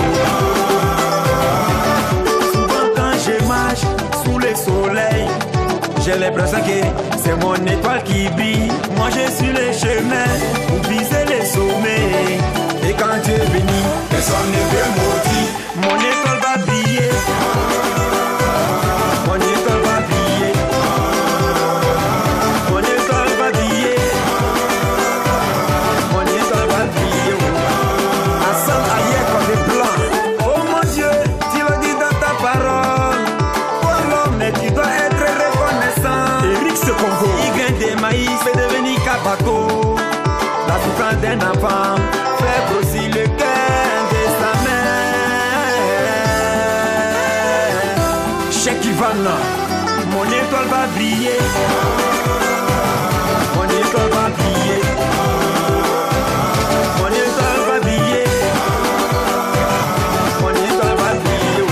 Souvent quand je marche sous le soleil, j'ai l'impression que c'est mon étoile qui brille. Moi je suis le chemin pour viser les sommets. Et quand Dieu bénit, personne ne peut maudire. Mon étoile va briller. Mon étoile va briller. Mon étoile va briller. Mon étoile va briller. Ensemble ailleurs comme des blancs. Oh mon Dieu, tu le dis dans ta parole. Pour l'homme, mais tu dois être reconnaissant. Eric ce Congo. Il gagne des maïs, fait devenir cabaco. La souffrance d'un enfant fait aussi le cœur de sa mère. Cheikh Ivan, mon étoile va briller. Mon étoile va briller. Mon étoile va briller. Mon étoile va briller.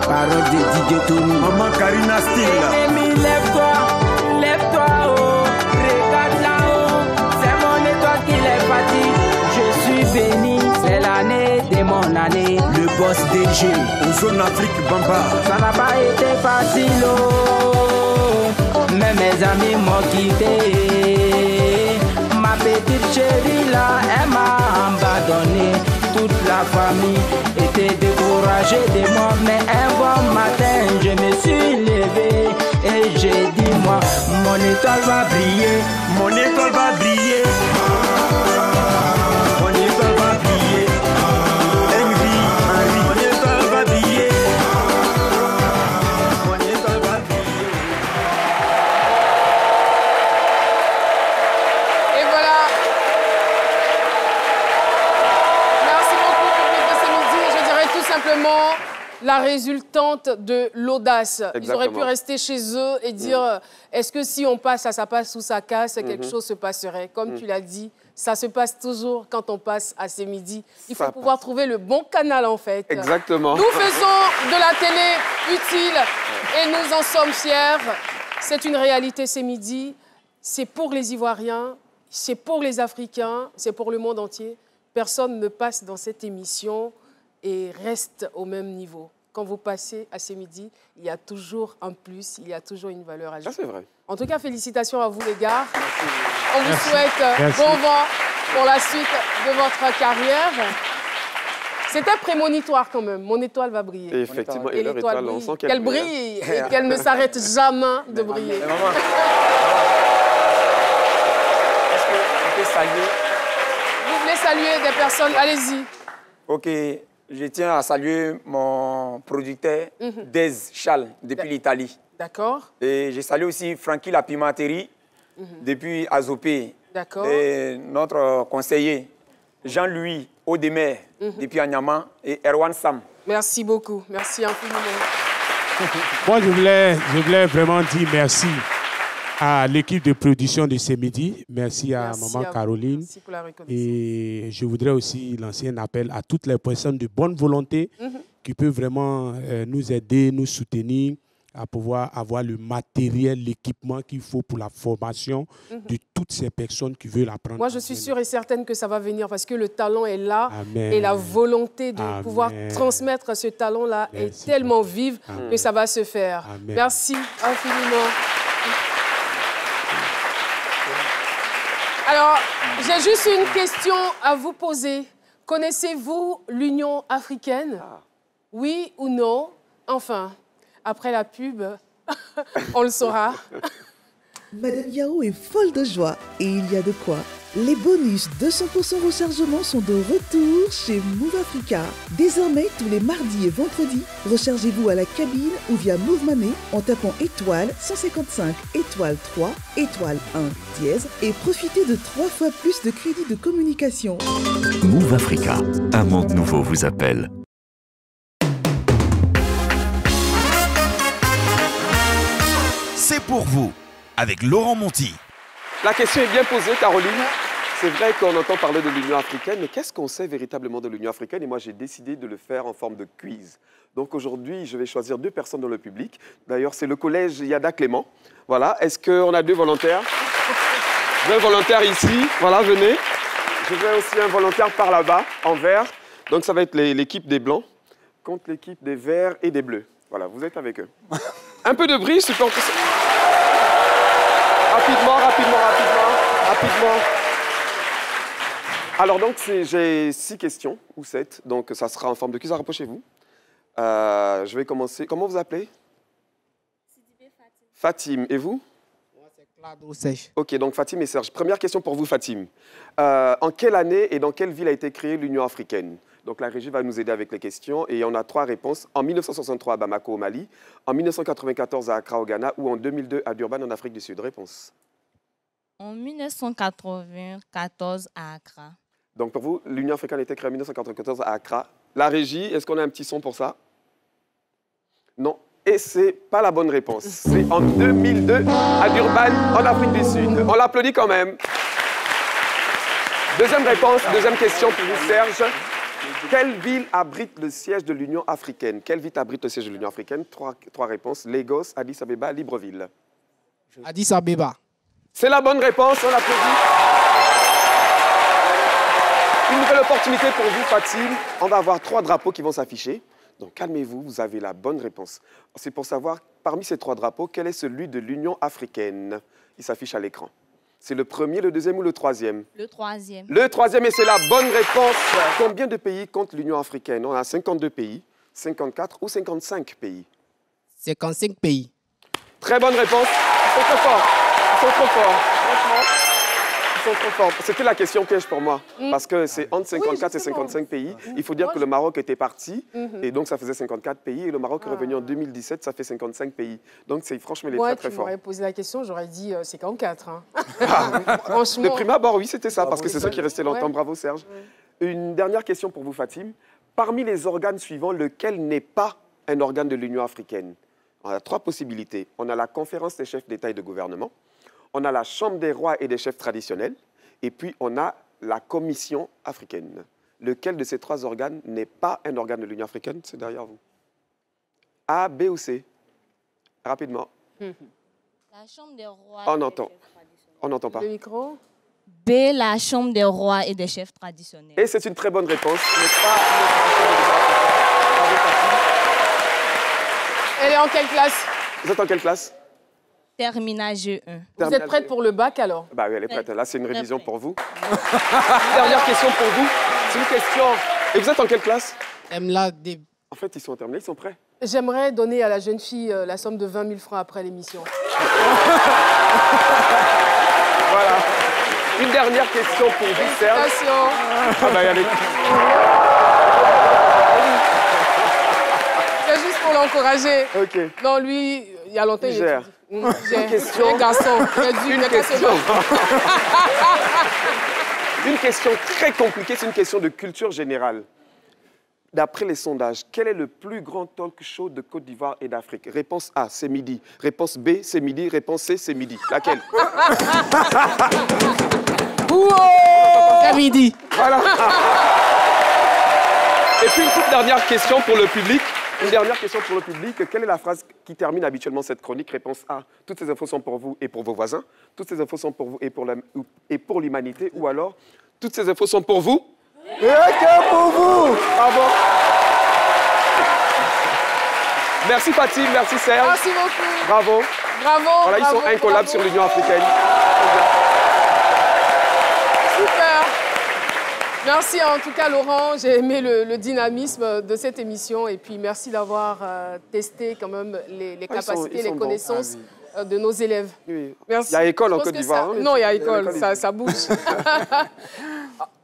Parole de DJ Tony. Maman Karina Style. Ennemi, lève-toi, lève-toi, oh. Regarde là-haut, c'est mon étoile qui les fatigue. Je suis béni, c'est l'année de mon année. Le boss des jeux, aux zones Afrique Bamba. Ça n'a pas été facile, oh. Mais mes amis m'ont quitté. Ma petite chérie là, elle m'a abandonné. Toute la famille était découragée de moi. Mais un bon matin, je me suis levé et j'ai dit moi, mon étoile va briller. Mon étoile va briller. Mon étoile va briller. Henry, Henry. Mon étoile va briller. Mon étoile va briller. Et voilà. Merci beaucoup, public de ce midi. Je dirais tout simplement la résultante de l'audace. Ils auraient pu rester chez eux et dire est-ce que si on passe, ça passe ou ça casse, quelque chose se passerait. Comme tu l'as dit, ça se passe toujours quand on passe à ces midis. Il faut pouvoir trouver le bon canal, en fait. Exactement. Nous faisons de la télé utile et nous en sommes fiers. C'est une réalité ces midis. C'est pour les Ivoiriens, c'est pour les Africains, c'est pour le monde entier. Personne ne passe dans cette émission et reste au même niveau. Quand vous passez à ces midis, il y a toujours un plus, il y a toujours une valeur ajoutée. Ça, c'est vrai. En tout cas, félicitations à vous, les gars. On vous Merci. souhaite Merci. bon vent pour la suite de votre carrière. C'était prémonitoire quand même. Mon étoile va briller. Et effectivement, et leur étoile, on sent qu'elle brille et qu'elle ne s'arrête jamais de briller. Est-ce qu'on peut saluer? Vous voulez saluer des personnes? Allez-y. Ok, je tiens à saluer mon producteur, Dez Charles, depuis l'Italie. D'accord. Et je salue aussi Francky La Pimenterie, depuis Azopé. D'accord. Et notre conseiller, Jean-Louis Audemer, depuis Anyama, et Erwan Sam. Merci beaucoup. Merci infiniment. Moi, je voulais vraiment dire merci à l'équipe de production de ce midi. Merci à Maman Caroline. Merci pour la reconnaissance. Et je voudrais aussi lancer un appel à toutes les personnes de bonne volonté qui peut vraiment nous aider, nous soutenir à pouvoir avoir le matériel, l'équipement qu'il faut pour la formation de toutes ces personnes qui veulent apprendre. Moi, je suis sûre et certaine que ça va venir parce que le talent est là. Amen. Et la volonté de Amen. pouvoir transmettre ce talent-là est tellement vive que ça va se faire. Amen. Merci infiniment. Alors, j'ai juste une question à vous poser. Connaissez-vous l'Union africaine? Oui ou non? Enfin, après la pub, on le saura. Madame Yao est folle de joie et il y a de quoi. Les bonus 200% rechargement sont de retour chez Move Africa. Désormais, tous les mardis et vendredis, rechargez-vous à la cabine ou via Move Money en tapant étoile 155 étoile 3 étoile 1 dièse et profitez de 3 fois plus de crédits de communication. Move Africa, un monde nouveau vous appelle. C'est pour vous, avec Laurent Monti. La question est bien posée, Caroline. C'est vrai qu'on entend parler de l'Union africaine, mais qu'est-ce qu'on sait véritablement de l'Union africaine? Et moi, j'ai décidé de le faire en forme de quiz. Donc aujourd'hui, je vais choisir 2 personnes dans le public. D'ailleurs, c'est le collège Yada Clément. Voilà. Est-ce qu'on a 2 volontaires? 2 volontaires ici. Voilà, venez. Je veux aussi un volontaire par là-bas, en vert. Donc ça va être l'équipe des Blancs contre l'équipe des Verts et des Bleus. Voilà, vous êtes avec eux. Un peu de bruit, super. Rapidement. Alors donc, j'ai 6 questions, ou 7, donc ça sera en forme de quiz. Rapprochez-vous. Je vais commencer. Comment vous appelez? Fatim. Et vous? Moi, c'est Claude Sèche. Ok, donc Fatim et Serge. Première question pour vous, Fatim. En quelle année et dans quelle ville a été créée l'Union africaine? Donc la régie va nous aider avec les questions et on a 3 réponses. En 1963 à Bamako au Mali, en 1994 à Accra au Ghana ou en 2002 à Durban en Afrique du Sud. Réponse. En 1994 à Accra. Donc pour vous, l'Union africaine a été créée en 1994 à Accra. La régie, est-ce qu'on a un petit son pour ça? Non. Et c'est pas la bonne réponse. C'est en 2002 à Durban en Afrique du Sud. On l'applaudit quand même. Deuxième réponse, deuxième question pour vous, Serge. Quelle ville abrite le siège de l'Union africaine? Quelle ville abrite le siège de l'Union africaine? 3 réponses. Lagos, Addis Abeba, Libreville. Addis Abeba. C'est la bonne réponse, on l'applaudit. Une nouvelle opportunité pour vous, Fatim. On va avoir 3 drapeaux qui vont s'afficher. Donc calmez-vous, vous avez la bonne réponse. C'est pour savoir, parmi ces 3 drapeaux, quel est celui de l'Union africaine? Il s'affiche à l'écran. C'est le premier, le deuxième ou le troisième? Le troisième. Le troisième, et c'est la bonne réponse. Combien de pays compte l'Union africaine? On a 52 pays, 54 ou 55 pays? 55 pays. Très bonne réponse. Ils sont trop forts. Ils sont trop forts. Franchement, ils sont trop forts. C'était la question piège pour moi. Parce que c'est entre 54 et 55 pays. Il faut dire que le Maroc était parti. Et donc, ça faisait 54 pays. Et le Maroc est revenu en 2017. Ça fait 55 pays. Donc, franchement, il est très, très fort. Tu m'aurais posé la question, j'aurais dit 54. Hein. Franchement. De prime abord, oui, c'était ça. Parce que c'est ça qui restait longtemps. Bravo, Serge. Une dernière question pour vous, Fatim. Parmi les organes suivants, lequel n'est pas un organe de l'Union africaine? On a 3 possibilités. On a la conférence des chefs d'État et de gouvernement. On a la Chambre des rois et des chefs traditionnels, et puis on a la Commission africaine. Lequel de ces 3 organes n'est pas un organe de l'Union africaine? C'est derrière vous. A, B ou C? Rapidement. La Chambre des rois. On entend. On n'entend pas. Le micro. B, la Chambre des rois et des chefs traditionnels. Et c'est une très bonne réponse. Elle est en quelle classe? Vous êtes en quelle classe? Terminal G1. Vous êtes prête pour le bac alors? Bah oui, elle est prête. Là, c'est une révision pour vous. Une dernière question pour vous. C'est une question. Et vous êtes en quelle classe? En fait, ils sont terminés, ils sont prêts. J'aimerais donner à la jeune fille la somme de 20 000 francs après l'émission. Voilà. Une dernière question pour vous, Serge. Félicitations. Ah bah, allez. C'est juste pour l'encourager. Ok. Non, lui, il y a longtemps, il gère. Une question. Un garçon. Une question très compliquée, c'est une question de culture générale. D'après les sondages, quel est le plus grand talk show de Côte d'Ivoire et d'Afrique? Réponse A, c'est midi. Réponse B, c'est midi. Réponse C, c'est midi. Laquelle? C'est midi. Voilà. Et puis une toute dernière question pour le public. Une dernière question pour le public. Quelle est la phrase qui termine habituellement cette chronique? Réponse A. Toutes ces infos sont pour vous et pour vos voisins. Toutes ces infos sont pour vous et pour l'humanité. Ou alors, toutes ces infos sont pour vous et que pour vous. Bravo. Merci Fatih, merci Serge. Merci beaucoup. Bravo. Bravo. Voilà, ils sont incollables sur l'Union africaine. Super. Merci en tout cas Laurent, j'ai aimé le dynamisme de cette émission et puis merci d'avoir testé quand même les capacités, les connaissances de nos élèves. Oui. Merci. Il y a école en Côte d'Ivoire. Non, il y a école, ça bouge.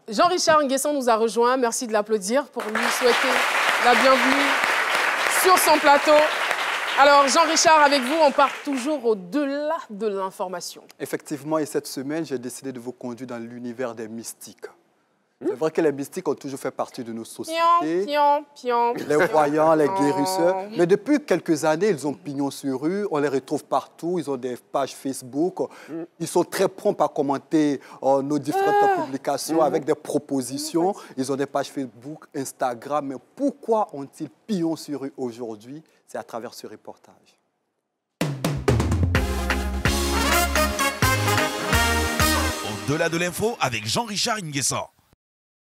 Jean-Richard Nguessan nous a rejoint, merci de l'applaudir pour lui souhaiter la bienvenue sur son plateau. Alors Jean-Richard, avec vous, on part toujours au-delà de l'information. Effectivement, et cette semaine, j'ai décidé de vous conduire dans l'univers des mystiques. C'est vrai que les mystiques ont toujours fait partie de nos sociétés. Les voyants, les guérisseurs. Mais depuis quelques années, ils ont pignon sur rue. On les retrouve partout. Ils ont des pages Facebook. Ils sont très prompts à commenter nos différentes publications avec des propositions. Ils ont des pages Facebook, Instagram. Mais pourquoi ont-ils pignon sur rue aujourd'hui? C'est à travers ce reportage. Au-delà de l'info avec Jean-Richard Nguessan.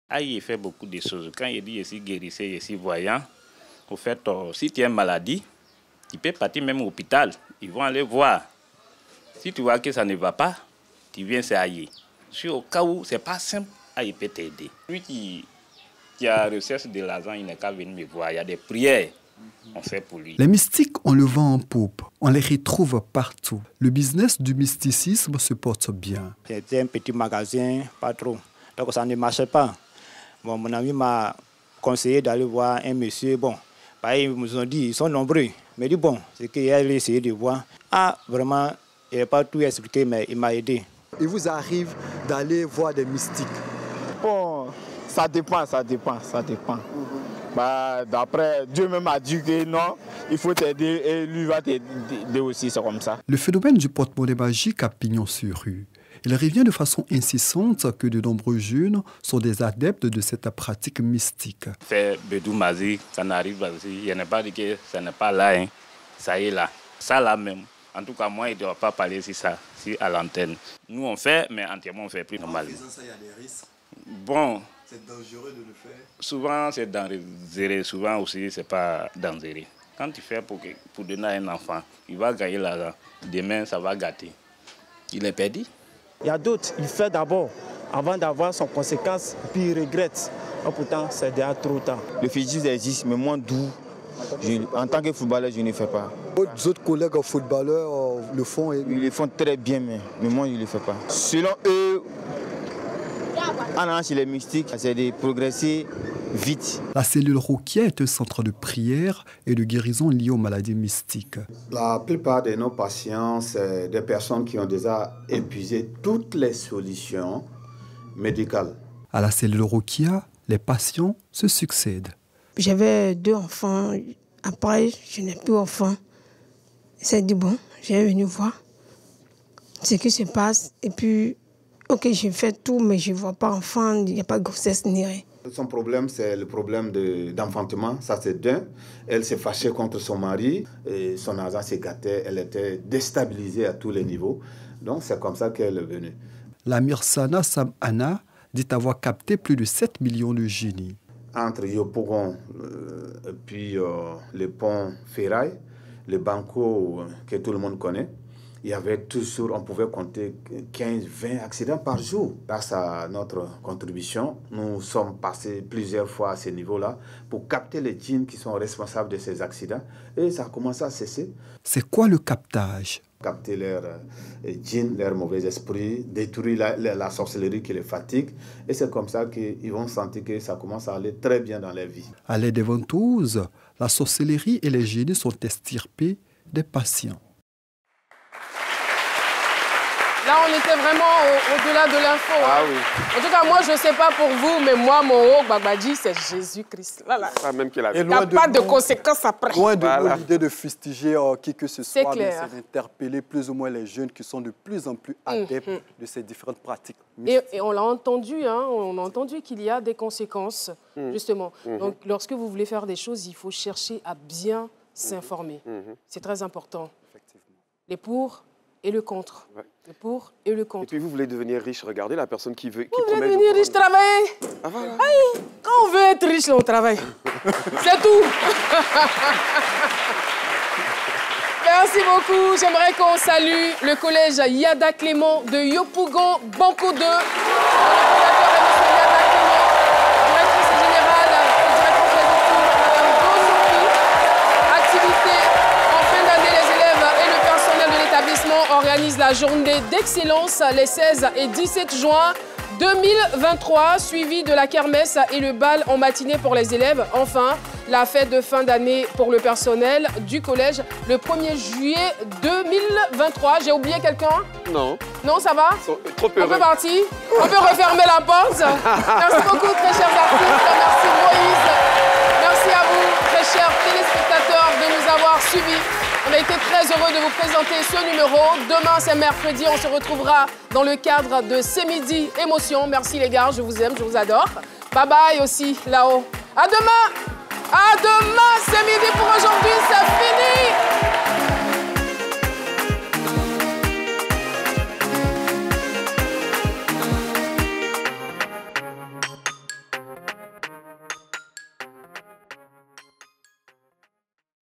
Ah, il fait beaucoup de choses. Quand il dit je suis guérisseur, je suis voyant, au fait, si tu as une maladie, tu peux partir même au hôpital. Ils vont aller voir. Si tu vois que ça ne va pas, tu viens s'ailler. Si au cas où ce n'est pas simple, il peut t'aider. Lui qui a recherche de l'argent, il n'a qu'à venir me voir. Il y a des prières. On fait pour lui. Les mystiques, on le vend en poupe. On les retrouve partout. Le business du mysticisme se porte bien. C'était un petit magasin, pas trop. Donc ça ne marchait pas. Bon, mon ami m'a conseillé d'aller voir un monsieur. Bon, ils nous ont dit, ils sont nombreux. Mais dit, bon, c'est qu'il a essayé de voir. Ah, vraiment, il n'a pas tout expliqué, mais il m'a aidé. Il vous arrive d'aller voir des mystiques? Bon, ça dépend. D'après, Dieu même a dit que non, il faut t'aider et lui va t'aider aussi, c'est comme ça. Le phénomène du porte-monnaie magique a pignon sur rue. Il revient de façon incessante que de nombreux jeunes sont des adeptes de cette pratique mystique. Fait Bédou Mazi, ça n'arrive pas aussi. Il n'y a pas dit que ça n'est pas là, hein. Ça y est là. Ça là même. En tout cas, moi, il ne doit pas parler sur ça, à l'antenne. Nous, on fait, mais entièrement, on ne fait plus normalement. En faisant ça, il y a des risques. Bon. C'est dangereux de le faire. Souvent, c'est dangereux. Souvent aussi, ce n'est pas dangereux. Quand tu fais pour donner à un enfant, il va gagner l'argent. Demain, ça va gâter. Il est perdu. Il y a d'autres, il fait d'abord, avant d'avoir son conséquence, puis il regrette. Pourtant, c'est déjà trop tard. Le fétichisme existe, mais moins doux. En tant que footballeur, je ne le fais pas. D'autres collègues footballeurs le font. Ils le font très bien, mais moi, je ne le fais pas. Selon eux, en allant chez les mystiques, c'est de progresser vite. La cellule Rokia est un centre de prière et de guérison lié aux maladies mystiques. La plupart de nos patients, c'est des personnes qui ont déjà épuisé toutes les solutions médicales. À la cellule Rokia, les patients se succèdent. J'avais 2 enfants. Après, je n'ai plus d'enfants. C'est dit, bon, j'ai venu voir ce qui se passe. Et puis, ok, j'ai fait tout, mais je ne vois pas enfant, il n'y a pas de grossesse ni rien. Son problème, c'est le problème d'enfantement. Ça, c'est d'un. Elle s'est fâchée contre son mari. Et son argent s'est gâté. Elle était déstabilisée à tous les niveaux. Donc, c'est comme ça qu'elle est venue. La Mirsana Samana dit avoir capté plus de 7 millions de génies. Entre Yopougon et puis le pont Ferraille, le Banco que tout le monde connaît, il y avait toujours, on pouvait compter 15-20 accidents par jour. Grâce à notre contribution, nous sommes passés plusieurs fois à ce niveau-là pour capter les djinns qui sont responsables de ces accidents. Et ça a commencé à cesser. C'est quoi le captage? Capter leurs djinns, leurs mauvais esprits, détruire la sorcellerie qui les fatigue. Et c'est comme ça qu'ils vont sentir que ça commence à aller très bien dans leur vie. À l'aide des ventouses, la sorcellerie et les génies sont extirpés des patients. Là, on était vraiment au-delà de l'info. Ah hein. oui. En tout cas, moi, je ne sais pas pour vous, mais moi, mon haut Gbagbaji, c'est Jésus-Christ. Là, là. Ça même qu'il a Et vu. Il n'y a pas de conséquences après. Loin de Voilà. l'idée de fustiger qui que ce C'est soit, mais clair. c'est d'interpeller plus ou moins les jeunes qui sont de plus en plus adeptes de ces différentes pratiques. Et on l'a entendu, hein, on a entendu qu'il y a des conséquences, justement. Donc, lorsque vous voulez faire des choses, il faut chercher à bien s'informer. C'est très important. Les pour et le contre. Ouais. Le pour et le Et contre. puis vous voulez devenir riche, regardez la personne qui veut. Qui Vous voulez promet de devenir riche, prendre- travailler. Ah, voilà. Aïe, quand on veut être riche, là, on travaille. C'est tout. Merci beaucoup. J'aimerais qu'on salue le collège Yada Clément de Yopougon, Banco 2. Organise la journée d'excellence les 16 et 17 juin 2023, suivi de la kermesse et le bal en matinée pour les élèves. Enfin, la fête de fin d'année pour le personnel du collège le 1er juillet 2023. J'ai oublié quelqu'un? Non. Non, ça va? Trop On peut partir? On peut refermer la porte? Merci beaucoup, très chers artistes. Merci Moïse. Merci à vous, très chers téléspectateurs, de nous avoir suivis. On a été très heureux de vous présenter ce numéro. Demain, c'est mercredi. On se retrouvera dans le cadre de C'est Midi Émotion. Merci les gars, je vous aime, je vous adore. Bye bye aussi, là-haut. À demain! À demain, C'est Midi pour aujourd'hui, c'est fini!